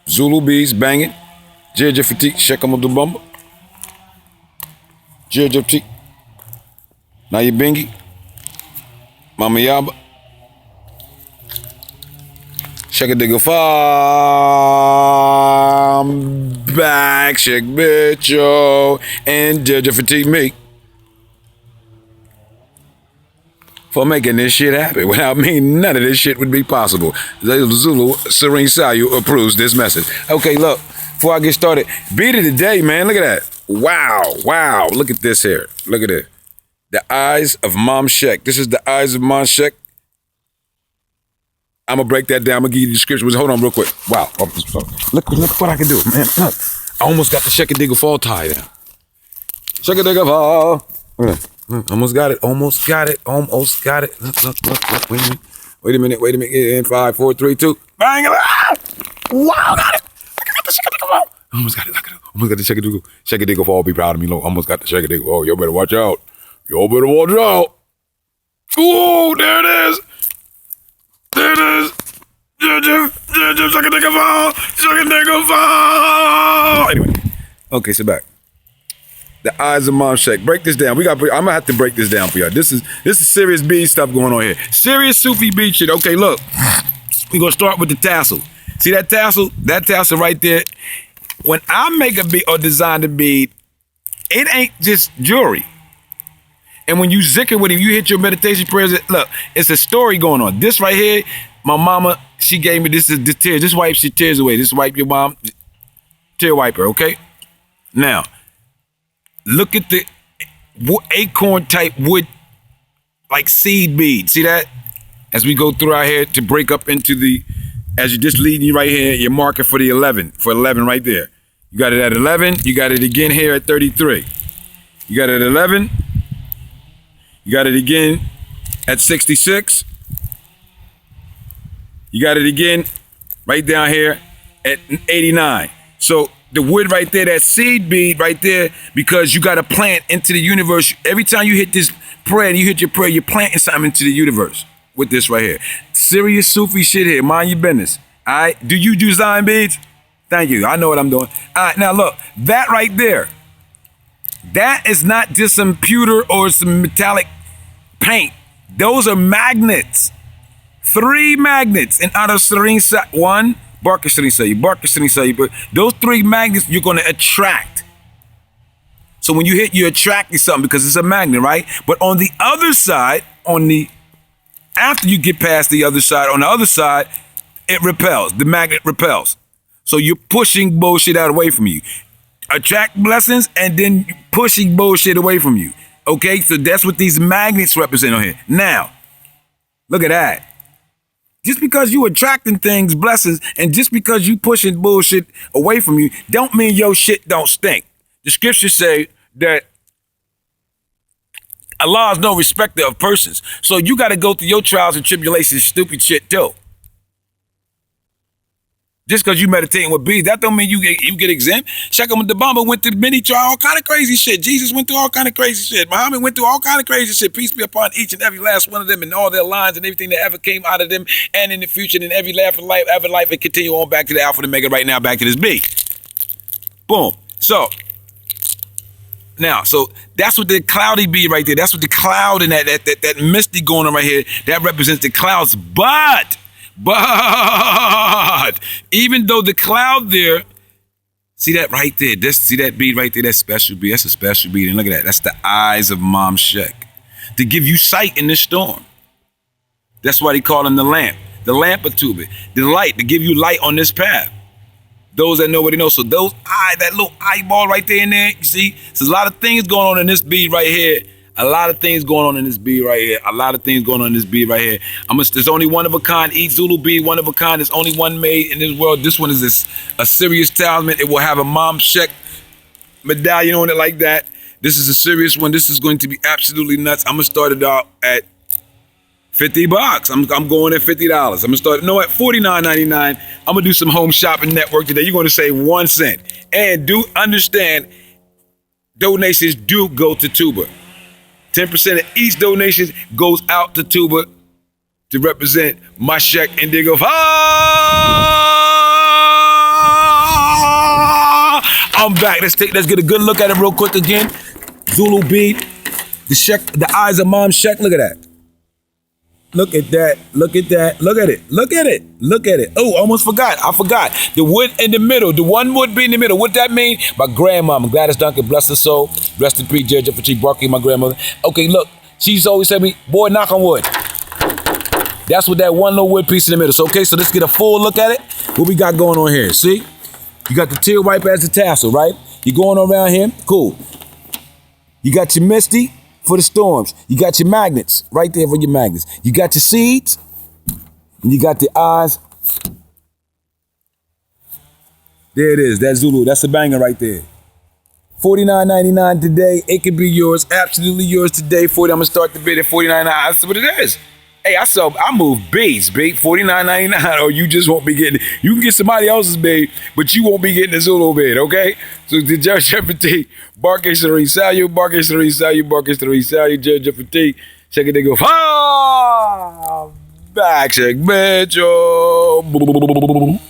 ZxuluBeedz banging. Jeje fatigue, check on the bumper. Jeje fatigue. Now you bingy. Mama Yaba. Check a digger farm. Back, check bitch, yo. And Jeje fatigue me. For making this shit happen. Without me, none of this shit would be possible. Zulu Serene Sayu approves this message. Okay, look, before I get started, beat of the day, man. Look at that. Wow, wow. Look at this here. Look at it. The eyes of Mom Cheikh. This is the eyes of Mom Cheikh. I'm gonna break that down. I'm gonna give you the description. Hold on real quick. Wow. Look what I can do, man. Look. I almost got the Cheikh Digger Fall tie down. Cheikh Digger Fall. Almost got it. Almost got it. Almost got it. Look. Wait a minute. In 5, 4, 3, 2. Bang! Ah! Wow, got it. I got the Cheikh Digger Fall. Almost got it. Almost got the Cheikh Digger. Cheikh Digger Fall. Be proud of me, Lord. Almost got the Cheikh Digger. Oh, you better watch out. You better watch out. Ooh, there it is. There it is. Cheikh Digger Fall. Cheikh Digger Fall. Anyway, okay, sit back. The eyes of Mom Cheikh. Break this down. I'm gonna have to break this down for y'all. This is serious bead stuff going on here. Serious Sufi bead shit. Okay, look. We're gonna start with the tassel. See that tassel? That tassel right there. When I make a bead or design a bead, it ain't just jewelry. And when you zikr with him, you hit your meditation prayers. Look, it's a story going on. This right here, my mama, she gave me this tears. This wipes your tears away. This wipe your mom tear wiper. Okay. Now. Look at the acorn type wood, like seed bead. See that? As we go through our here to break up into the, as you're just leading you right here, your marker for the 11, for 11 right there. You got it at 11. You got it again here at 33. You got it at 11. You got it again at 66. You got it again right down here at 89. So the wood right there, that seed bead right there, because you got to plant into the universe. Every time you hit this prayer and you hit your prayer, you're planting something into the universe with this right here. Serious Sufi shit here. Mind your business. All right. Do you design beads? Thank you. I know what I'm doing. All right. Now look, that right there, that is not just some pewter or some metallic paint. Those are magnets. 3 magnets. And out of Serene Sayu, 1, Barkey Sayu, but those 3 magnets you're going to attract. So when you hit, you're attracting something because it's a magnet, right? But on the other side, after you get past the other side, on the other side, it repels. The magnet repels. So you're pushing bullshit out away from you. Attract blessings and then pushing bullshit away from you. Okay, so that's what these magnets represent on here. Now, look at that. Just because you attracting things, blessings, and just because you pushing bullshit away from you, don't mean your shit don't stink. The scriptures say that Allah is no respecter of persons. So you got to go through your trials and tribulations, stupid shit too. Just because you meditating with beads, that don't mean you get exempt. Cheikh the Bomber went through many trials, all kind of crazy shit. Jesus went through all kind of crazy shit. Muhammad went through all kind of crazy shit. Peace be upon each and every last one of them and all their lines and everything that ever came out of them and in the future and in every life, and continue on back to the Alpha and Omega right now, back to this beat. Boom. So, now, so that's what the cloudy bead right there. That's what the cloud and that misty going on right here, that represents the clouds. But even though the cloud there, see that right there, see that bead right there, that special bead, that's a special bead. And look at that, that's the eyes of Mom Cheikh to give you sight in this storm. That's why they call him the lamp of Tuba, the light, to give you light on this path. Those that know what they know. So those that little eyeball right there in there, you see, there's a lot of things going on in this bead right here. A lot of things going on in this bead right here. There's only one of a kind. Each Zulu bead, one of a kind. There's only one made in this world. This one is a serious talisman. It will have a Mom Cheikh medallion on it like that. This is a serious one. This is going to be absolutely nuts. I'm gonna start it out at $50. I'm going at $50. I'm gonna start at $49.99. I'm gonna do some home shopping network today. You're gonna save 1 cent. And do understand, donations do go to Tuba. 10% of each donation goes out to Tuba to represent my Cheikh and Ndigeuel. back. Let's get a good look at it real quick again. Zulu bead. The eyes of Mom Cheikh. Look at that. Look at that. Look at that. Look at it. Look at it. Look at it. Oh, almost forgot. I forgot. The wood in the middle. The one wood be in the middle. What that mean? My grandmama, Gladys Duncan, bless her soul. Rest in peace, Judge for Cheikh Barkey, my grandmother. Okay, look. She's always said me, boy, knock on wood. That's what that one little wood piece in the middle. So, okay, so let's get a full look at it. What we got going on here? See? You got the teal wipe as the tassel, right? You going around here? Cool. You got your misty for the storms. You got your magnets right there for your magnets. You got your seeds. And you got the eyes. There it is. That Zulu. That's a banger right there. $49.99 today. It can be yours. Absolutely yours today. I'm going to start the bid at $49.99. That's what it is. Hey, I move beads, babe. $49.99, or you just won't be getting it. You can get somebody else's bid, but you won't be getting the Zulu bid, okay? So the Judge Jeopardy, Barkey Serene Salute, Barkey Serene Salute, Barkey Serene Salute, Judge Jeopardy. Check it, they go, back check, bitch.